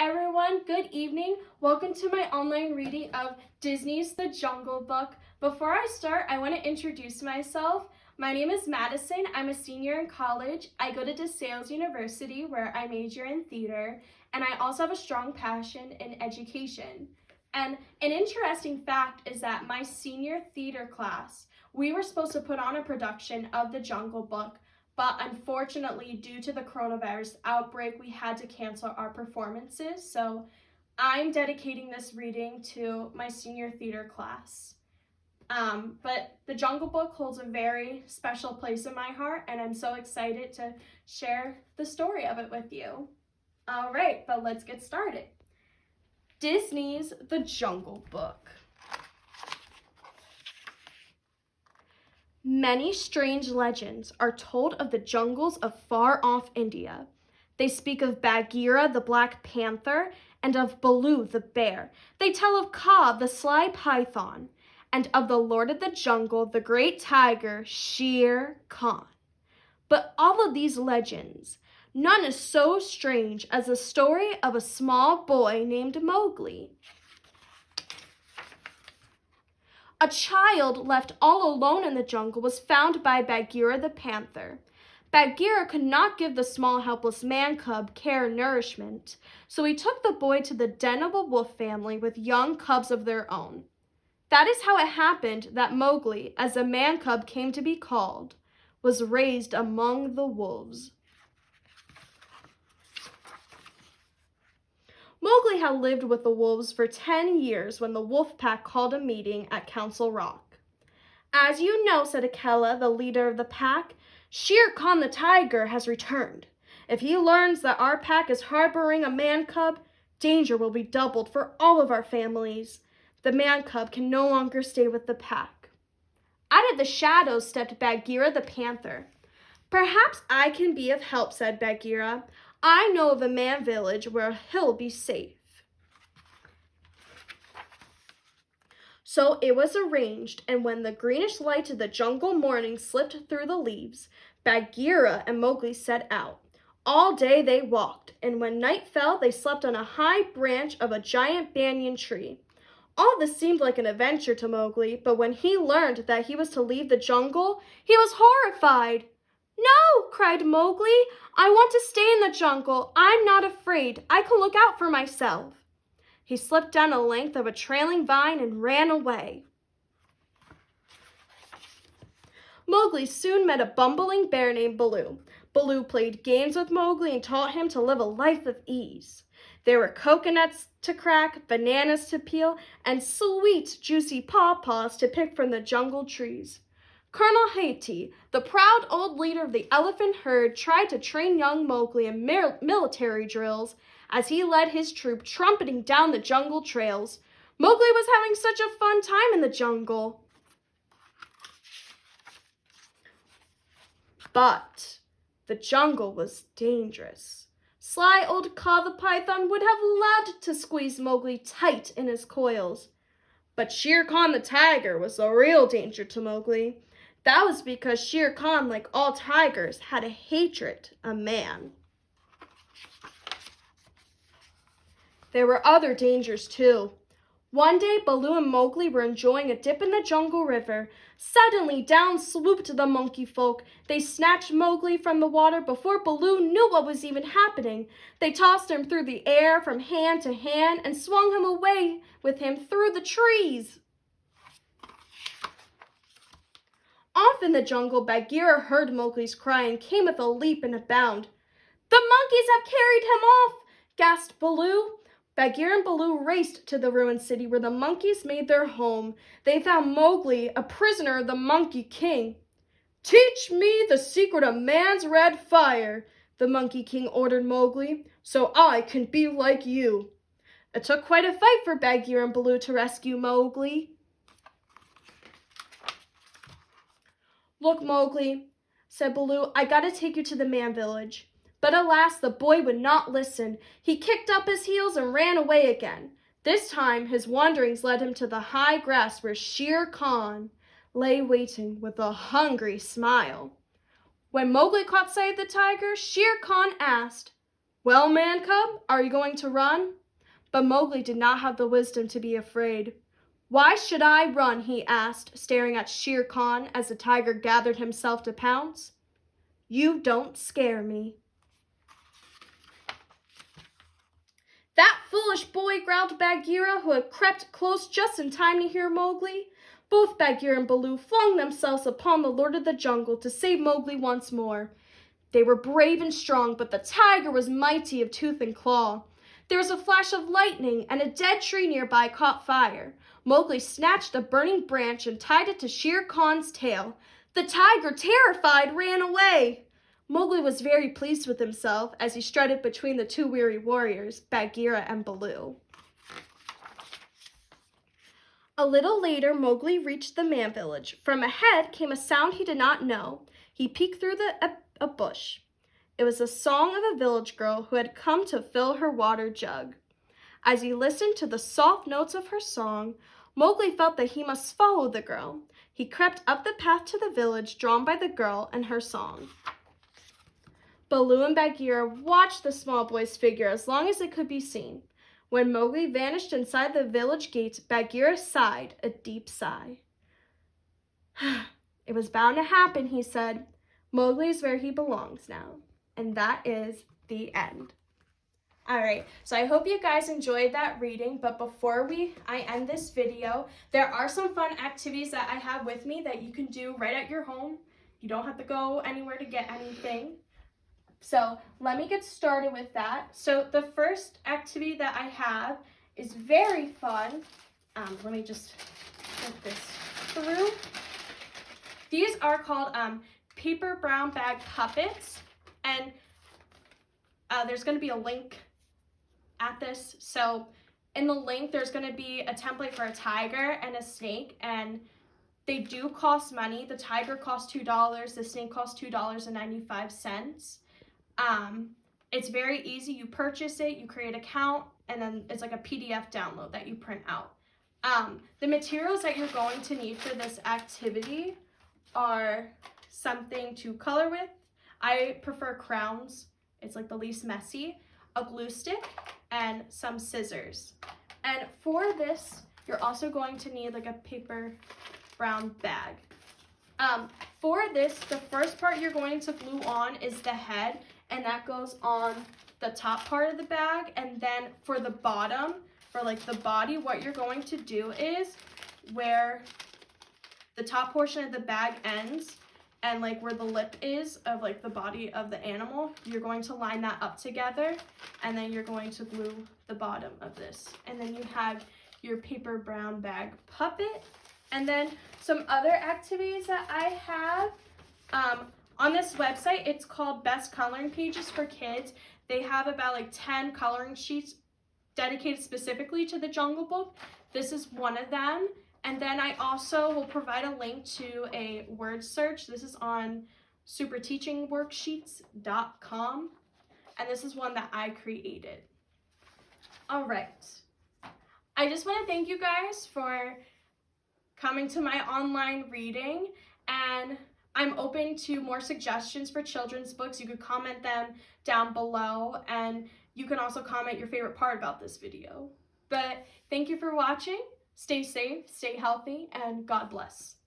everyone, good evening. Welcome to my online reading of Disney's The Jungle Book. Before I start, I want to introduce myself. My name is Madison. I'm a senior in college. I go to DeSales University where I major in theater, and I also have a strong passion in education. And an interesting fact is that my senior theater class, we were supposed to put on a production of The Jungle Book, but unfortunately, due to the coronavirus outbreak, we had to cancel our performances. So I'm dedicating this reading to my senior theater class. But The Jungle Book holds a very special place in my heart, and I'm so excited to share the story of it with you. All right, but let's get started. Disney's The Jungle Book. Many strange legends are told of the jungles of far-off India. They speak of Bagheera the Black Panther and of Baloo the Bear. They tell of Kaa the Sly Python and of the Lord of the Jungle, the great tiger, Shere Khan. But all of these legends, none is so strange as the story of a small boy named Mowgli. A child left all alone in the jungle was found by Bagheera the panther. Bagheera could not give the small helpless man cub care and nourishment, so he took the boy to the den of a wolf family with young cubs of their own. That is how it happened that Mowgli, as the man cub came to be called, was raised among the wolves. Mowgli had lived with the wolves for 10 years when the wolf pack called a meeting at Council Rock. "As you know," said Akela, the leader of the pack, "Shere Khan the tiger has returned. If he learns that our pack is harboring a man cub, danger will be doubled for all of our families. The man cub can no longer stay with the pack." Out of the shadows stepped Bagheera the panther. "Perhaps I can be of help," said Bagheera. "I know of a man village where he'll be safe." So it was arranged, and when the greenish light of the jungle morning slipped through the leaves, Bagheera and Mowgli set out. All day they walked, and when night fell, they slept on a high branch of a giant banyan tree. All this seemed like an adventure to Mowgli, but when he learned that he was to leave the jungle, he was horrified. "No!" cried Mowgli. "I want to stay in the jungle. I'm not afraid. I can look out for myself." He slipped down a length of a trailing vine and ran away. Mowgli soon met a bumbling bear named Baloo. Baloo played games with Mowgli and taught him to live a life of ease. There were coconuts to crack, bananas to peel, and sweet, juicy pawpaws to pick from the jungle trees. Colonel Hathi, the proud old leader of the elephant herd, tried to train young Mowgli in military drills as he led his troop trumpeting down the jungle trails. Mowgli was having such a fun time in the jungle. But the jungle was dangerous. Sly old Kaa the python would have loved to squeeze Mowgli tight in his coils. But Shere Khan the tiger was the real danger to Mowgli. That was because Shere Khan, like all tigers, had a hatred of man. There were other dangers too. One day, Baloo and Mowgli were enjoying a dip in the jungle river. Suddenly, down swooped the monkey folk. They snatched Mowgli from the water before Baloo knew what was even happening. They tossed him through the air from hand to hand and swung him away with him through the trees. Off in the jungle, Bagheera heard Mowgli's cry and came with a leap and a bound. "The monkeys have carried him off!" gasped Baloo. Bagheera and Baloo raced to the ruined city where the monkeys made their home. They found Mowgli, a prisoner of the Monkey King. "Teach me the secret of man's red fire," the Monkey King ordered Mowgli, "so I can be like you." It took quite a fight for Bagheera and Baloo to rescue Mowgli. "Look, Mowgli," said Baloo, "I gotta take you to the man village." But alas, the boy would not listen. He kicked up his heels and ran away again. This time, his wanderings led him to the high grass where Shere Khan lay waiting with a hungry smile. When Mowgli caught sight of the tiger, Shere Khan asked, "Well, Man Cub, are you going to run?" But Mowgli did not have the wisdom to be afraid. "Why should I run?" he asked, staring at Shere Khan as the tiger gathered himself to pounce. "You don't scare me." "That foolish boy," growled Bagheera, who had crept close just in time to hear Mowgli. Both Bagheera and Baloo flung themselves upon the Lord of the Jungle to save Mowgli once more. They were brave and strong, but the tiger was mighty of tooth and claw. There was a flash of lightning, and a dead tree nearby caught fire. Mowgli snatched a burning branch and tied it to Shere Khan's tail. The tiger, terrified, ran away. Mowgli was very pleased with himself as he strutted between the two weary warriors, Bagheera and Baloo. A little later, Mowgli reached the man village. From ahead came a sound he did not know. He peeked through a bush. It was the song of a village girl who had come to fill her water jug. As he listened to the soft notes of her song, Mowgli felt that he must follow the girl. He crept up the path to the village, drawn by the girl and her song. Baloo and Bagheera watched the small boy's figure as long as it could be seen. When Mowgli vanished inside the village gate, Bagheera sighed a deep sigh. "It was bound to happen," he said. "Mowgli is where he belongs now." And that is the end. Alright, so I hope you guys enjoyed that reading, but before I end this video, there are some fun activities that I have with me that you can do right at your home. You don't have to go anywhere to get anything. So let me get started with that. So the first activity that I have is very fun. Let me just get this through. These are called paper brown bag puppets, and there's going to be a link at this. So in the link, there's going to be a template for a tiger and a snake, and they do cost money. The tiger costs $2. The snake costs $2.95. It's very easy. You purchase it, you create an account, and then it's like a PDF download that you print out. The materials that you're going to need for this activity are something to color with. I prefer crowns. It's like the least messy. A glue stick and some scissors. And for this, you're also going to need like a paper brown bag. For this, the first part you're going to glue on is the head, and that goes on the top part of the bag. And then for the bottom, for like the body, what you're going to do is where the top portion of the bag ends and like where the lip is of like the body of the animal, you're going to line that up together, and then you're going to glue the bottom of this. And then you have your paper brown bag puppet. And then some other activities that I have on this website, it's called Best Coloring Pages for Kids. They have about like 10 coloring sheets dedicated specifically to the Jungle Book. This is one of them. And then I also will provide a link to a word search. This is on superteachingworksheets.com. And this is one that I created. All right. I just want to thank you guys for coming to my online reading, and I'm open to more suggestions for children's books. You could comment them down below, and you can also comment your favorite part about this video. But thank you for watching. Stay safe, stay healthy, and God bless.